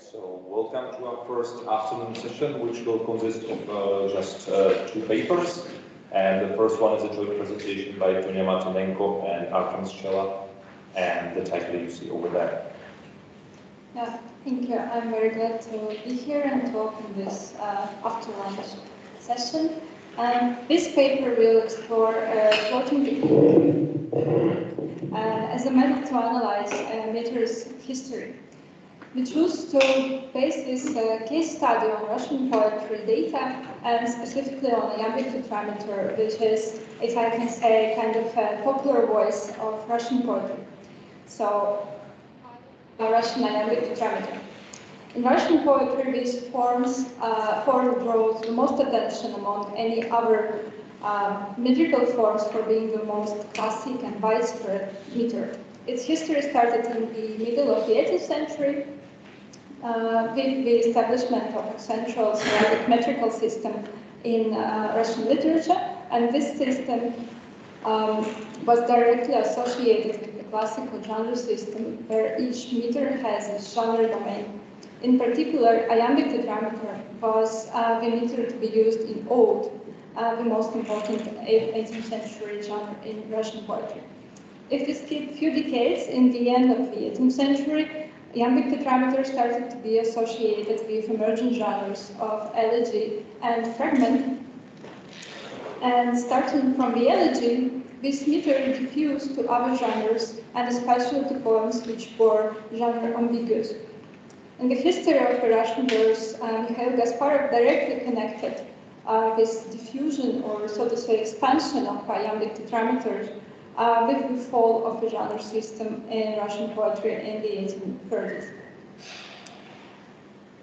So welcome to our first afternoon session, which will consist of just two papers. And the first one is a joint presentation by Antonina Martynenko and Artjoms Šeļa, and the title you see over there. Yeah, thank you. I'm very glad to be here and to open this after lunch session. This paper will explore floating as a method to analyze meter's history. We choose to base this case study on Russian poetry data and specifically on iambic tetrameter, which is, if I can say, kind of a popular voice of Russian poetry. So, Russian iambic tetrameter. In Russian poetry, these form draws the most attention among any other metrical forms for being the most classic and widespread meter. Its history started in the middle of the 18th century with the establishment of a central syllabic metrical system in Russian literature, and this system was directly associated with the classical genre system, where each meter has a genre domain. In particular, iambic tetrameter was the meter to be used in ode, the most important 18th century genre in Russian poetry. If we skip a few decades, in the end of the 18th century, iambic tetrameter started to be associated with emerging genres of elegy and fragment. And starting from the elegy, this meter diffused to other genres, and especially to poems which were genre ambiguous. In the history of the Russian verse, Mikhail Gasparov directly connected this diffusion, or so to say expansion of iambic tetrameters with the fall of the genre system in Russian poetry in the 1830s.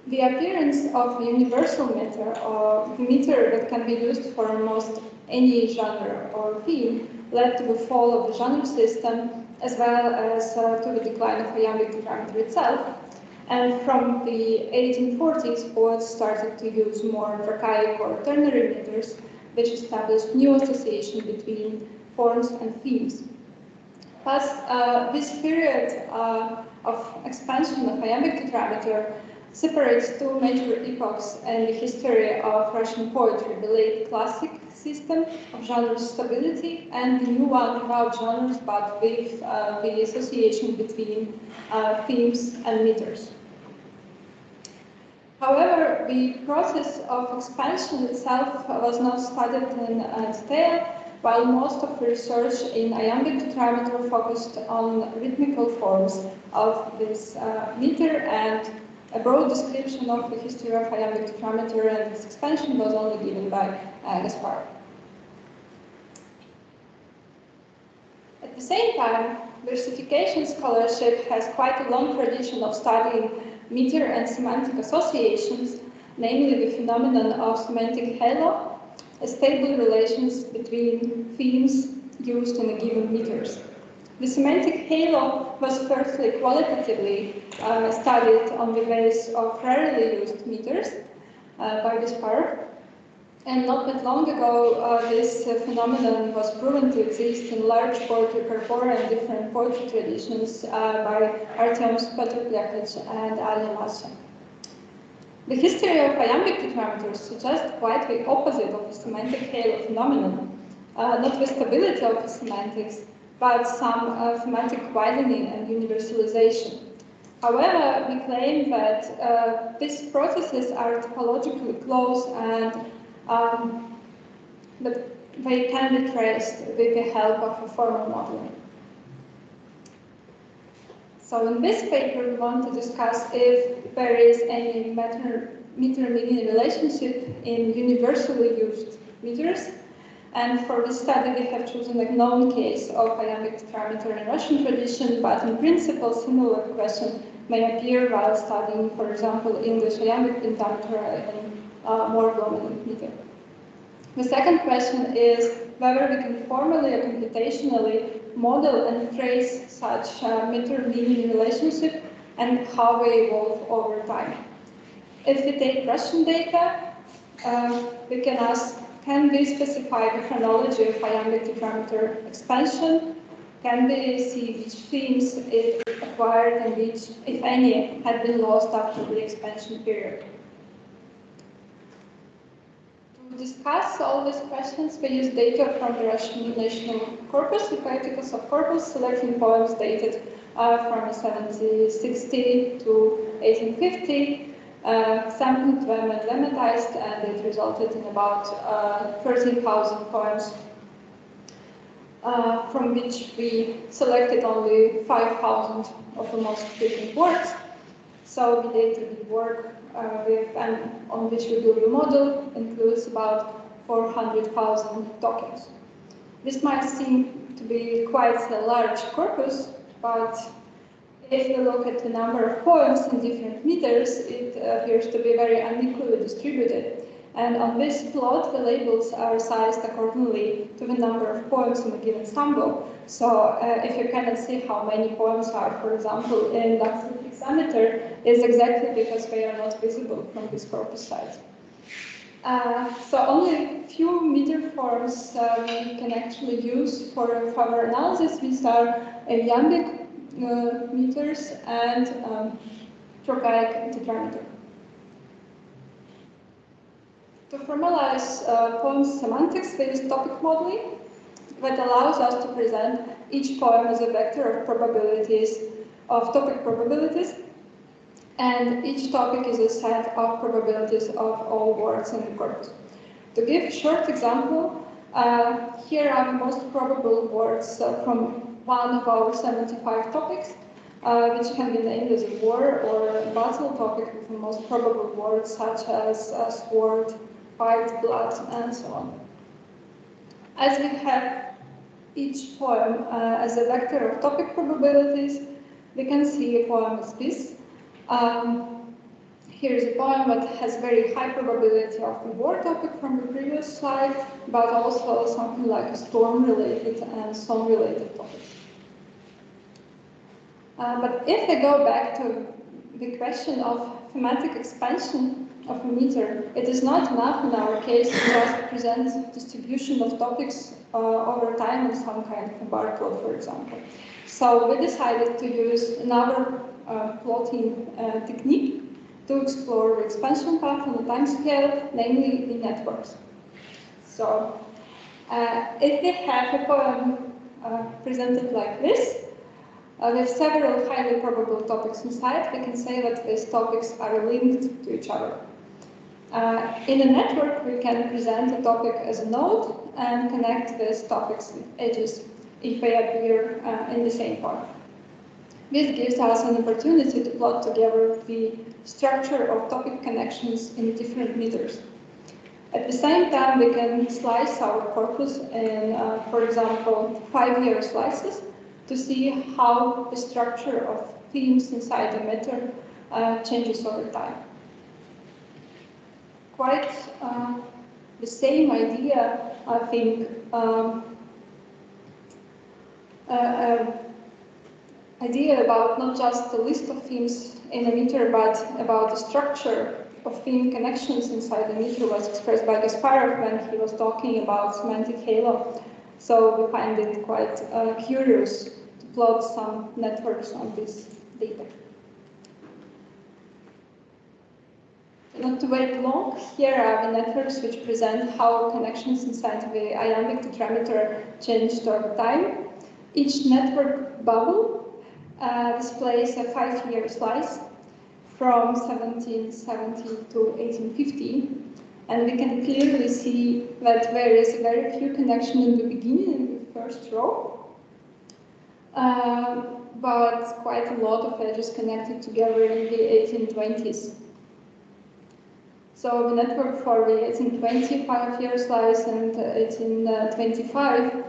The appearance of the universal meter, or the meter that can be used for almost any genre or theme, led to the fall of the genre system, as well as to the decline of iambic tetrameter itself. And from the 1840s, poets started to use more archaic or ternary meters, which established new association between forms and themes. Thus, this period of expansion of iambic tetrameter separates two major epochs in the history of Russian poetry: the late classic system of genre stability and the new one without genres but with the association between themes and meters. However, the process of expansion itself was not studied in detail, while most of the research in iambic tetrameter focused on rhythmical forms of this meter, and a broad description of the history of iambic tetrameter and its expansion was only given by Gasparov. At the same time, versification scholarship has quite a long tradition of studying meter and semantic associations, namely the phenomenon of semantic halo, stable relations between themes used in a given meters. The semantic halo was firstly qualitatively studied on the base of rarely used meters by Gasparov, and not that long ago this phenomenon was proven to exist in large poetry corpora and different poetry traditions by Artjoms Šeļa and Artjoms. The history of iambic tetrameters suggests quite the opposite of the semantic halo phenomenon, not the stability of the semantics, but some semantic widening and universalization. However, we claim that these processes are topologically close and that they can be traced with the help of a formal modeling. So in this paper, we want to discuss if there is any meter-meaning relationship in universally used meters. And for this study, we have chosen a known case of iambic tetrameter in Russian tradition, but in principle, similar question may appear while studying, for example, English iambic pentameter in more dominant meter. The second question is whether we can formally or computationally model and trace such meter-meaning relationship and how they evolve over time. If we take Russian data, we can ask, can we specify the chronology of iambic tetrameter expansion? Can we see which themes it acquired and which, if any, had been lost after the expansion period. To discuss all these questions, we use data from the Russian national corpus, the poetical subcorpus, selecting poems dated from 1760 to 1850, sampled them and lemmatized, and it resulted in about 13,000 poems, from which we selected only 5,000 of the most frequent words. So the data we work with and on which we build a model includes about 400,000 tokens. This might seem to be quite a large corpus, but if we look at the number of poems in different meters, it appears to be very unequally distributed. And on this plot, the labels are sized accordingly to the number of poems in a given sample. So if you cannot see how many poems are, for example, in that hexameter, it's exactly because they are not visible from this corpus size. So only few meter forms we can actually use for further analysis. These are iambic meters and trochaic tetrameter. To formalize poem semantics, we use topic modeling that allows us to present each poem as a vector of probabilities, of topic probabilities, and each topic is a set of probabilities of all words in the corpus. To give a short example, here are the most probable words from one of our 75 topics, which can be named as a war or a battle topic with the most probable words such as sword, fight, blood, and so on. As we have each poem as a vector of topic probabilities, we can see a poem as this. Here is a poem that has very high probability of the war topic from the previous slide, but also something like a storm-related and song-related topic. But if I go back to the question of thematic expansion of a meter, it is not enough in our case to just present distribution of topics over time in some kind of a bar plot, for example. So we decided to use another plotting technique to explore the expansion path on the time scale, namely the networks. So if we have a poem presented like this, with several highly probable topics inside, we can say that these topics are linked to each other. In a network, we can present a topic as a node and connect these topics with edges if they appear in the same point. This gives us an opportunity to plot together the structure of topic connections in different meters. At the same time, we can slice our corpus in, for example, 5-year slices to see how the structure of themes inside the meter changes over time. Quite the same idea, I think, idea about not just the list of themes in a meter, but about the structure of theme connections inside the meter was expressed by Gasparov when he was talking about semantic halo. So we find it quite curious to plot some networks on this data. Not to wait long, here are the networks which present how connections inside the iambic tetrameter changed over time. Each network bubble displays a 5-year slice from 1770 to 1850, and we can clearly see that there is a very few connections in the beginning, in the first row, but quite a lot of edges connected together in the 1820s. So the network for the 1820 5-year slice and 1825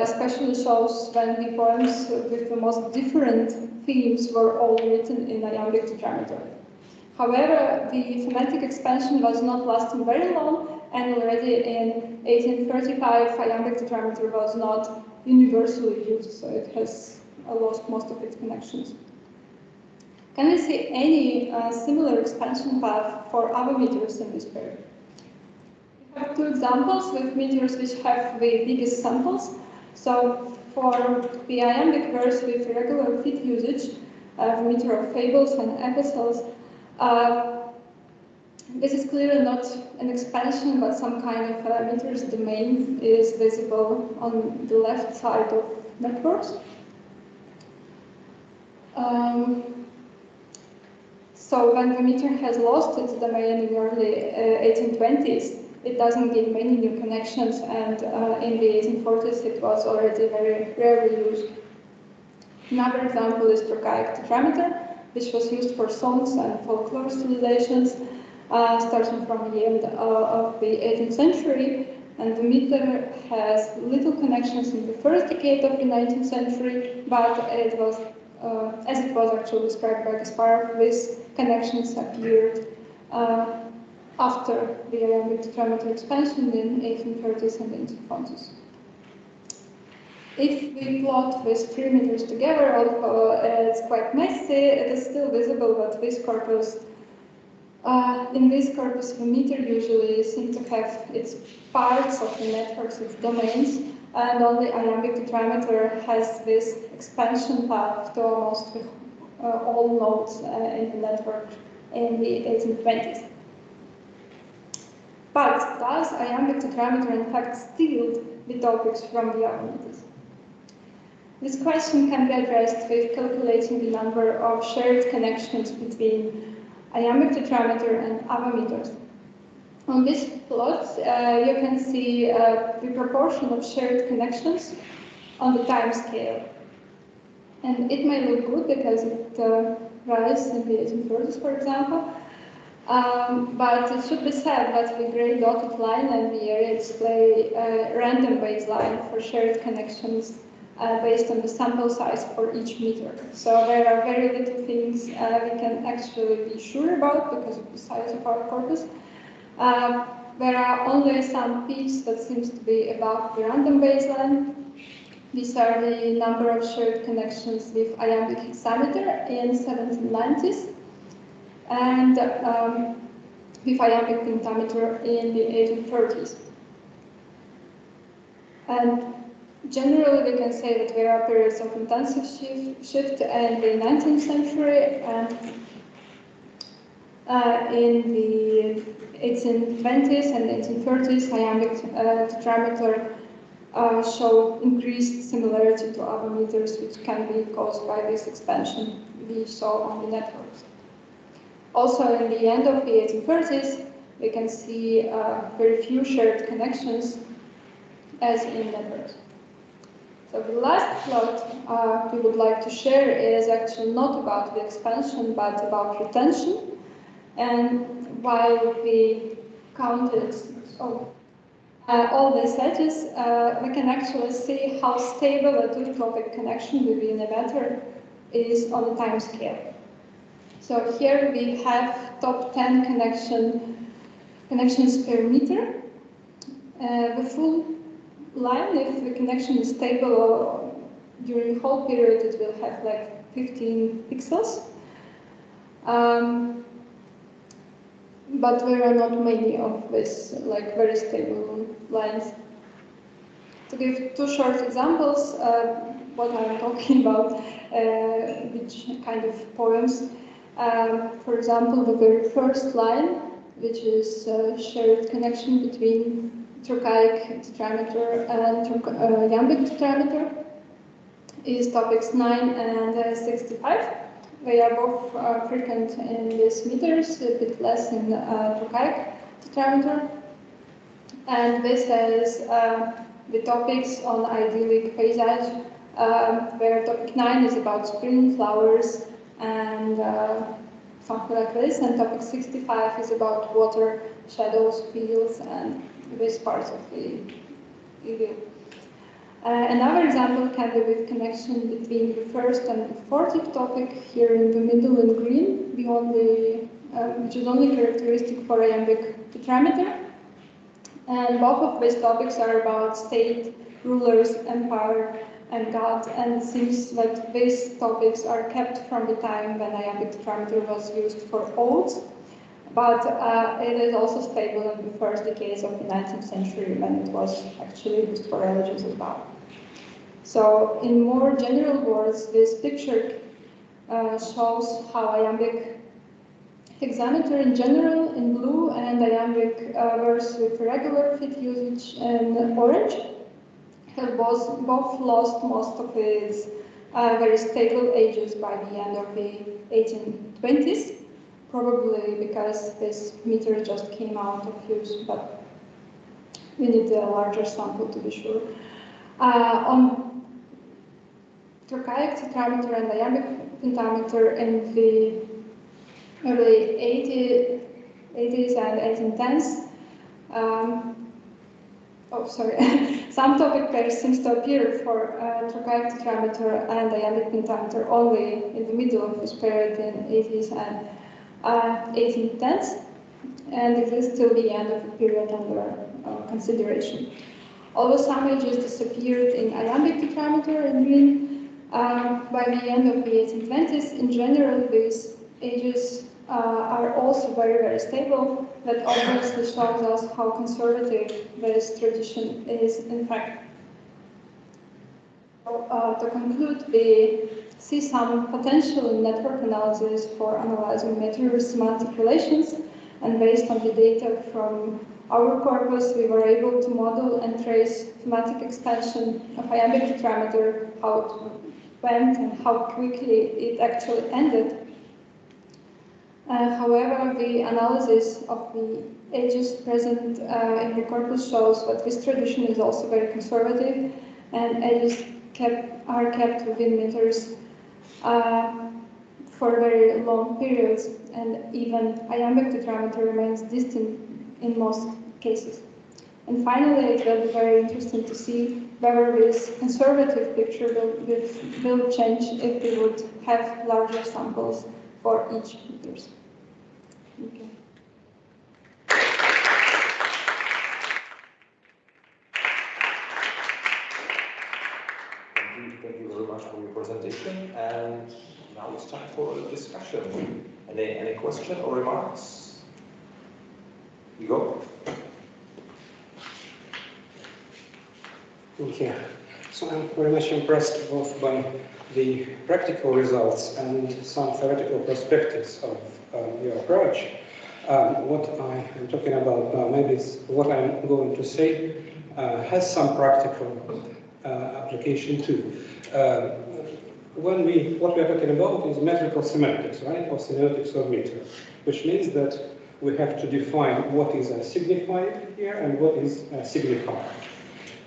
especially shows when the poems with the most different themes were all written in iambic tetrameter. However, the thematic expansion was not lasting very long, and already in 1835 iambic tetrameter was not universally used, so it has lost most of its connections. Can we see any similar expansion path for other meters in this period? We have two examples with meters which have the biggest samples. So for the iambic verse with regular fit usage, the meter of fables and epistles, this is clearly not an expansion, but some kind of meter's domain is visible on the left side of networks. So when the meter has lost its domain in the early 1820s, it doesn't give many new connections, and in the 1840s it was already very rarely used. Another example is trochaic tetrameter, which was used for songs and folklore stylizations, starting from the end of the 18th century, and the meter has little connections in the first decade of the 19th century, but it was, as it was actually described by Kasparov, these connections appeared after the iambic tetrameter expansion in 1830s and 1840s. If we plot these three meters together, although it's quite messy, it is still visible that this corpus, in this corpus, the meter usually seems to have its parts of the networks, its domains, and only iambic tetrameter has this expansion path to almost all nodes in the network in the 1820s. But does iambic tetrameter in fact steal the topics from the other meters? This question can be addressed with calculating the number of shared connections between iambic tetrameter and other meters. On this plot, you can see the proportion of shared connections on the time scale. And it may look good because it rises in the 1830s, for example, but it should be said that the gray dotted line and the area display a random baseline for shared connections based on the sample size for each meter. So there are very little things we can actually be sure about because of the size of our corpus. There are only some peaks that seems to be above the random baseline. These are the number of shared connections with iambic hexameter in 1790s and with iambic pentameter in the 1830s. And generally, we can say that there are periods of intensive shift in the 19th century, and in the 1820s and 1830s, iambic tetrameter show increased similarity to other meters, which can be caused by this expansion we saw on the networks. Also, in the end of the 1830s, we can see very few shared connections as in networks. So the last plot we would like to share is actually not about the expansion, but about retention. And while we counted all these edges, we can actually see how stable a two-topic connection within a matter is on the time scale. So here we have top 10 connections per meter. The full line, if the connection is stable during the whole period, it will have like 15 pixels. But there are not many of these like very stable lines. To give two short examples, what I'm talking about, which kind of poems. For example, the very first line, which is a shared connection between trochaic tetrameter and iambic tetrameter, is topics 9 and 65. They are both frequent in these meters, a bit less in trochaic tetrameter. And this is the topics on idyllic paysage, where topic 9 is about spring, flowers, and something like this, and topic 65 is about water, shadows, fields, and these parts of the view. Another example can be with connection between the first and the 40th topic, here in the middle in green, the only, which is only characteristic for iambic tetrameter. And both of these topics are about state, rulers, empire, and God, and it seems like these topics are kept from the time when iambic tetrameter was used for odes, but it is also stable in the first decades of the 19th century when it was actually used for religions as well. So in more general words, this picture shows how iambic hexameter in general in blue and iambic verse with regular fit usage in orange have both lost most of its very stable ages by the end of the 1820s, probably because this meter just came out of use, but we need a larger sample to be sure. On trochaic tetrameter and iambic pentameter in the early 80s and 1810s, some topic pairs seems to appear for trochaic tetrameter and iambic pentameter only in the middle of this period in 80s and 1810s, and exist till the end of the period under consideration. Although some ages disappeared in iambic tetrameter in green, by the end of the 1820s, in general, these ages are also very, very stable. That obviously shows us how conservative this tradition is, in fact. So, to conclude, we see some potential in network analysis for analyzing meter-semantic relations, and based on the data from our corpus, we were able to model and trace thematic expansion of iambic tetrameter, how it went and how quickly it actually ended. However, the analysis of the ages present in the corpus shows that this tradition is also very conservative, and ages are kept within meters for very long periods, and even iambic tetrameter remains distinct in most cases. And finally, it will be very interesting to see whether this conservative picture will change if we would have larger samples for each meters. Okay. Thank you very much for your presentation, and now it's time for a discussion. Any question or remarks? You go. Thank you. So I'm very much impressed both by the practical results and some theoretical perspectives of your approach. What I am talking about now, maybe what I'm going to say has some practical application too. What we are talking about is metrical semantics, right, or semantics of meter, which means that we have to define what is a signified here and what is a signifier.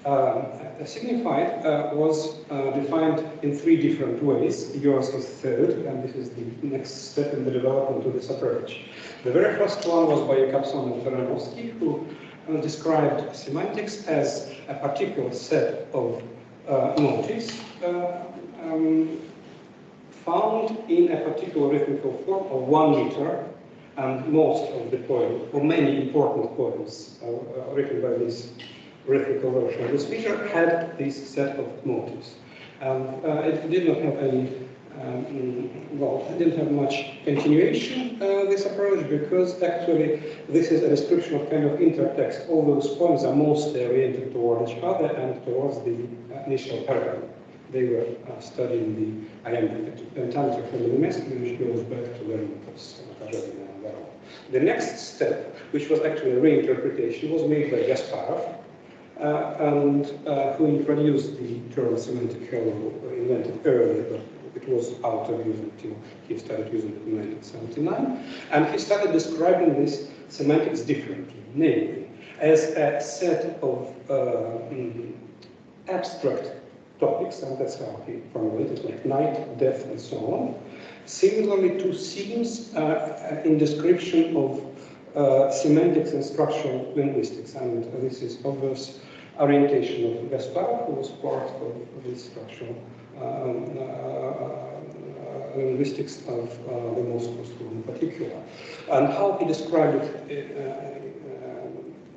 A signified was defined in three different ways. Yours is third, and this is the next step in the development of this approach. The very first one was by Jakobson and Taranovsky, who described semantics as a particular set of motifs found in a particular rhythmical form of 1 meter, and most of the poems, or many important poems written by this rhythmical version of this feature, had this set of motifs. It did not have any, it didn't have much continuation, this approach, because actually this is a description of kind of intertext. All those poems are mostly oriented toward each other and towards the initial paragraph. They were studying the iambic pentameter from the Nemesky, which goes back to Vermutas, Kajarina, and Varro. The next step, which was actually a reinterpretation, was made by Gasparov, who introduced the term semantic halo, invented earlier, but it was out of use until he started using it in 1979. And he started describing this semantics differently, namely, as a set of abstract topics, and that's how he formulated, like night, death, and so on. Similarly to themes in description of semantics and structural linguistics, and this is obvious orientation of Gasparov, who was part of this structural linguistics of the Moscow school in particular. And how he described it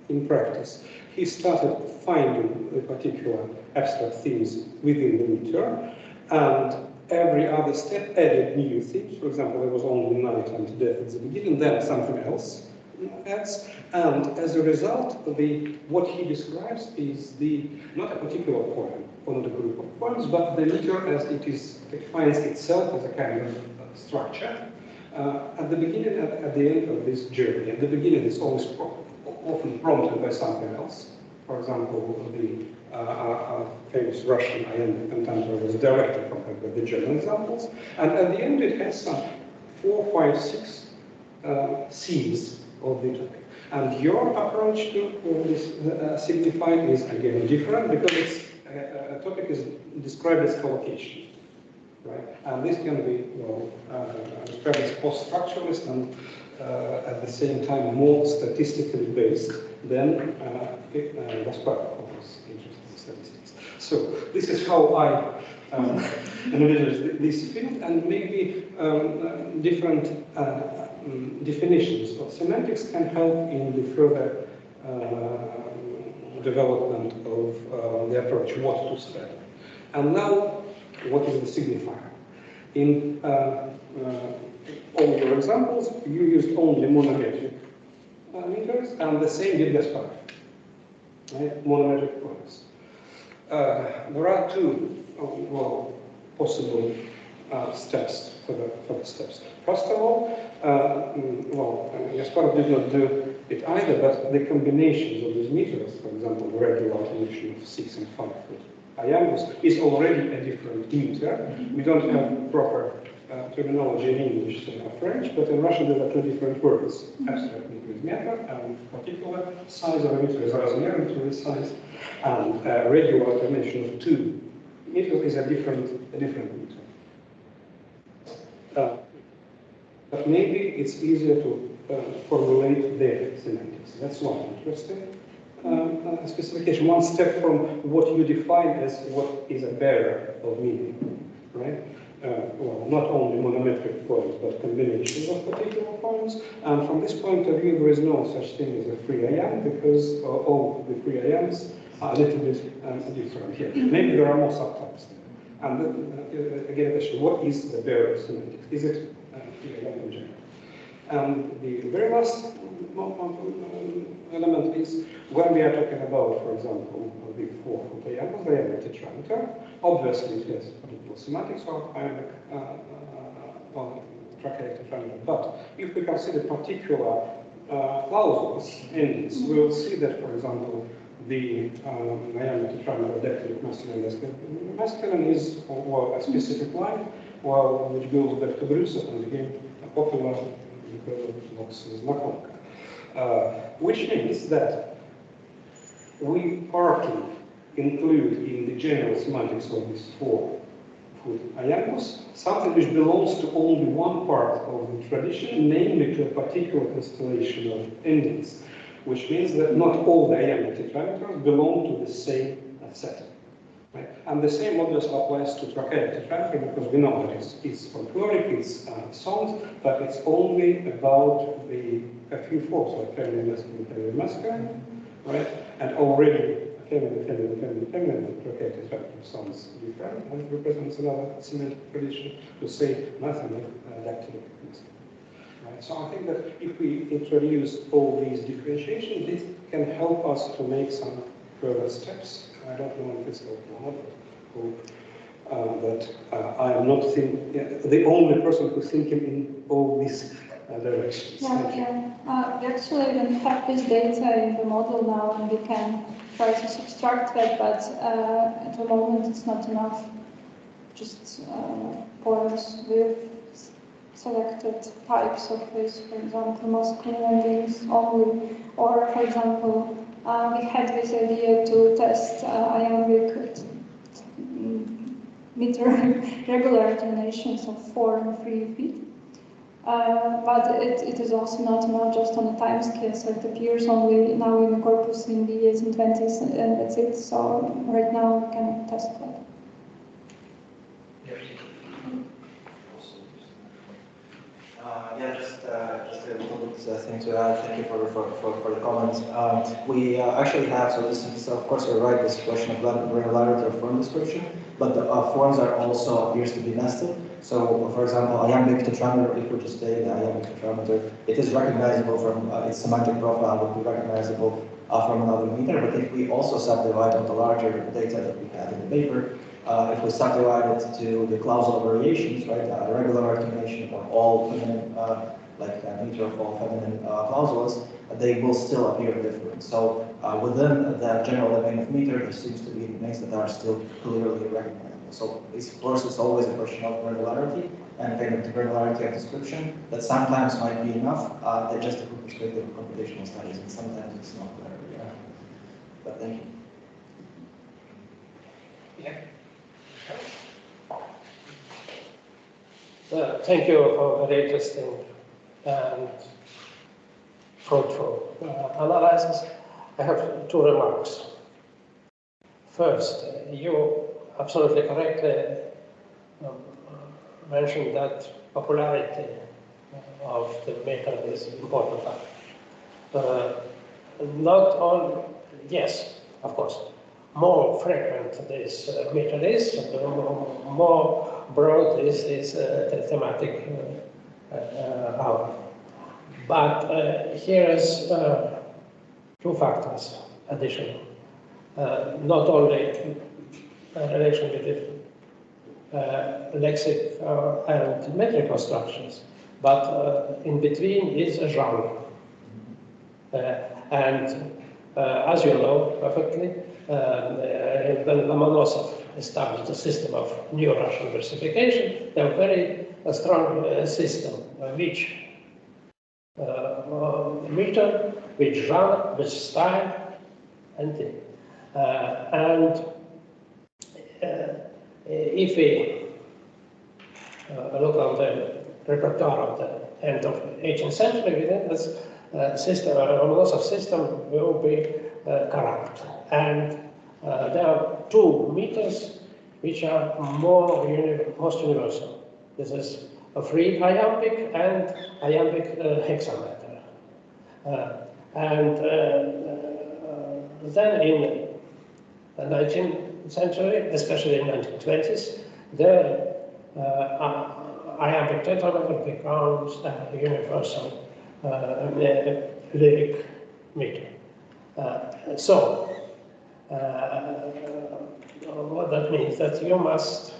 in practice. He started finding the particular abstract themes within the meter, and every other step added new themes. For example, there was only night and death at the beginning, then something else, adds, and as a result, what he describes is not a particular poem or not a group of poems, but the meter as it defines itself as a kind of structure. At the beginning and at the end of this journey. At the beginning, it's always often prompted by something else. For example, the famous Russian iambic pentameter was directly compared with the German examples. And at the end, it has some 4, 5, 6 themes of the topic. And your approach to this signifying is again different because a topic is described as collocation. Right? And this can be described as post-structuralist and at the same time more statistically based than Gaspar was interested in statistics. So this is how I envisage this field, and maybe different definitions of semantics can help in the further development of the approach, what to study. And now, what is the signifier? In all your examples, you used only monometric meters, and the same did Gaspar, right? Monometric points. There are two possible steps for the steps. First of all, Gaspar did not do it either, but the combinations of these meters, for example, the regular alternation of 6 and 5 foot iambus is already a different meter. We don't have proper terminology in English or French, but in Russian there are two different words. Abstract meter is meter, and particular size of a meter is razmer, meter is size, and regular alternation of 2 meters is a different meter. But maybe it's easier to formulate their semantics. That's one interesting specification. One step from what you define as what is a bearer of meaning, right? Not only monometric points, but combinations of particular points. And from this point of view, there is no such thing as a free iamb because all the free iambs are a little bit different here. Maybe there are more subtypes there. And again, the question: what is the bearer of semantics? Is it free iamb in general? And the very last element is when we are talking about, for example, the 4-foot iambus, the iambic tetrameter. Obviously, it has particular semantics of iambic tracheic tetrameter. But if we consider particular clauses in this, we will see that, for example, the iambic tetrameter dactylic masculine is a specific line, which goes back to Brusov and again popular because of Vox's Nakonka. Which means that we partly include in the general semantics of this 4-foot iambus something which belongs to only one part of the tradition, namely to a particular constellation of endings, which means that not all the iambic tetrameters belong to the same set. Right? And the same obviously applies to tracheic tetrameter because we know that it's folkloric, it's songs, but it's only about a few forms, like feminine, masculine, right? And already feminine, tracheic tetrameter sounds different and represents another semantic tradition to say nothing of dactylic masculine. Right? So I think that if we introduce all these differentiations, this can help us to make some further steps. I don't know if it's helpful or not, hope that I am not the only person who's thinking in all these directions. We actually even have this data in the model now, and we can try to subtract that, but at the moment it's not enough. Just poems with selected types of this, for example, masculine endings only, or for example, we had this idea to test iambic meter regular alternations of 4 and 3 feet. But it is also not enough just on a time scale, so it appears only now in the corpus in the 10s and 20s, and that's it. So right now we can test that. Just a little bit thing to add. Thank you for the comments. We actually have, so this is, of course, you're right, this question of granularity of form description, but the forms are also appears to be nested. So, for example, iambic tetrameter, if we just say the iambic tetrameter, it is recognizable from its semantic profile would be recognizable from another meter. But if we also subdivide on the larger data that we had in the paper, if we subdivide it to the clausal variations, right, regular articulation or all feminine, like a meter of all feminine clausulas, they will still appear different. So within the general domain of meter, there seems to be domains that are still clearly recognizable. So of course, it's always a question of granularity and kind of the granularity of description that sometimes might be enough, that just from perspective of computational studies, and sometimes it's not clear. Yeah. But thank you. Yeah. Thank you for very interesting and fruitful analysis. I have two remarks. First, you absolutely correctly mentioned that popularity of the meter is important factor. Not only, yes, of course, more frequent this meter is, more broad is this thematic power. But here's two factors additional. Not only relation between lexic and metric constructions, but in between is a genre. And as you know perfectly, when Lomonosov established a system of neo-Russian versification, a very strong system which meter, which genre, which style, and thing. If we look on the repertoire of the end of the 18th century, this system, Lomonosov system will be corrupt. And there are two meters which are most universal. This is a free iambic and iambic hexameter. Then in the 19th century, especially in the 1920s, the iambic tetrameter becomes a universal lyric meter. What that means that you must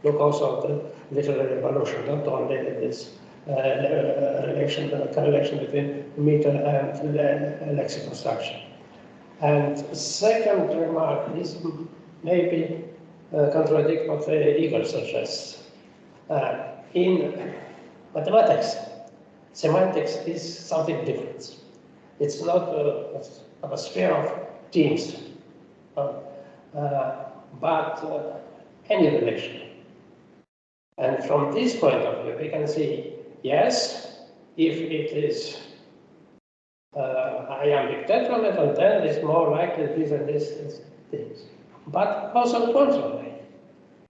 look also at the literary evolution, not only this correlation between meter and lexical structure. And second remark is maybe contradict what Igor suggests. In mathematics, semantics is something different. It's not a sphere of teams, but any relation. And from this point of view, we can see, yes, if it is iambic tetrameter, then it's more likely these and these things. But also the contrary.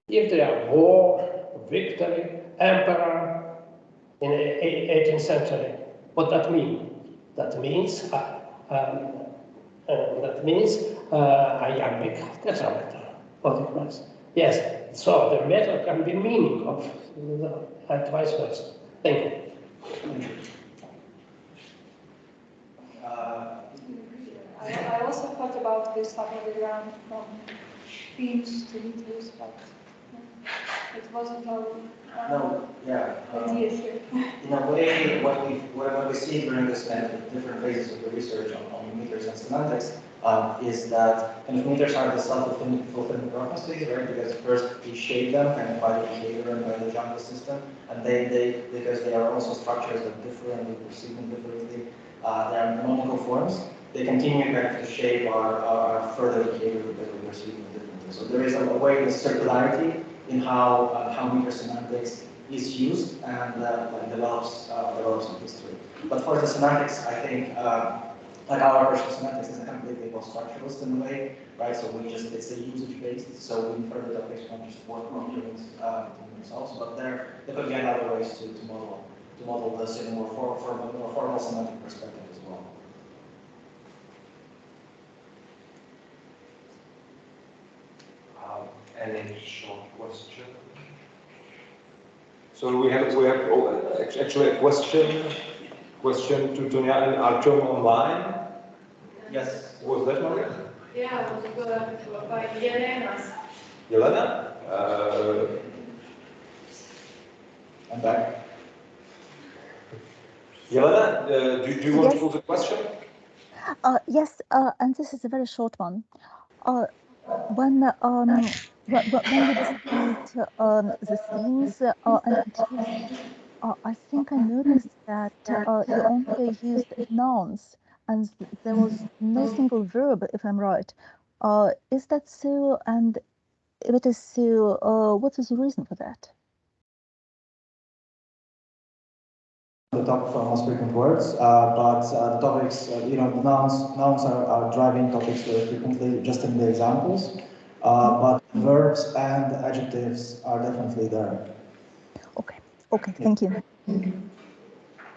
If there are war, victory, emperor in the 18th century, what that means? That means iambic tetrameter. Yes, so the method can be meaning of and vice versa. Thank you. I also thought about this other way around from themes to meters, but it wasn't our idea here. In a way, what we see during this kind of different phases of the research on meters and semantics is that kind of meters are the self-fulfilling prophecies, right? Because first we shape them kind of by the behavior and by the genre system, and because they are also structures that differ and we perceive them differently, they are mnemonical forms. They continue kind of to shape our further behavior because we perceive them differently. So there is a way of circularity in how meter semantics is used and develops in history. But for the semantics, I think like our approach to semantics is completely post-structuralist in a way, right? So it's a usage-based, so we infer the topics from just work objects themselves. But there could be other ways to model this in a more formal semantic perspective as well. Any short question? So we have actually a question to Tonia and Artjom online. Yes. Was that Maria? Yeah, it was by Yelena. Yelena? I'm back. Yelena, do you want to Yes. pose a question? Yes, and this is a very short one. When you described the themes and motifs, I think I noticed that you only used nouns and there was no single verb, if I'm right. Is that so? And if it is so, what is the reason for that? The top for most frequent words, but the topics, nouns are driving topics very frequently, just in the examples. But verbs and adjectives are definitely there. Okay, thank you.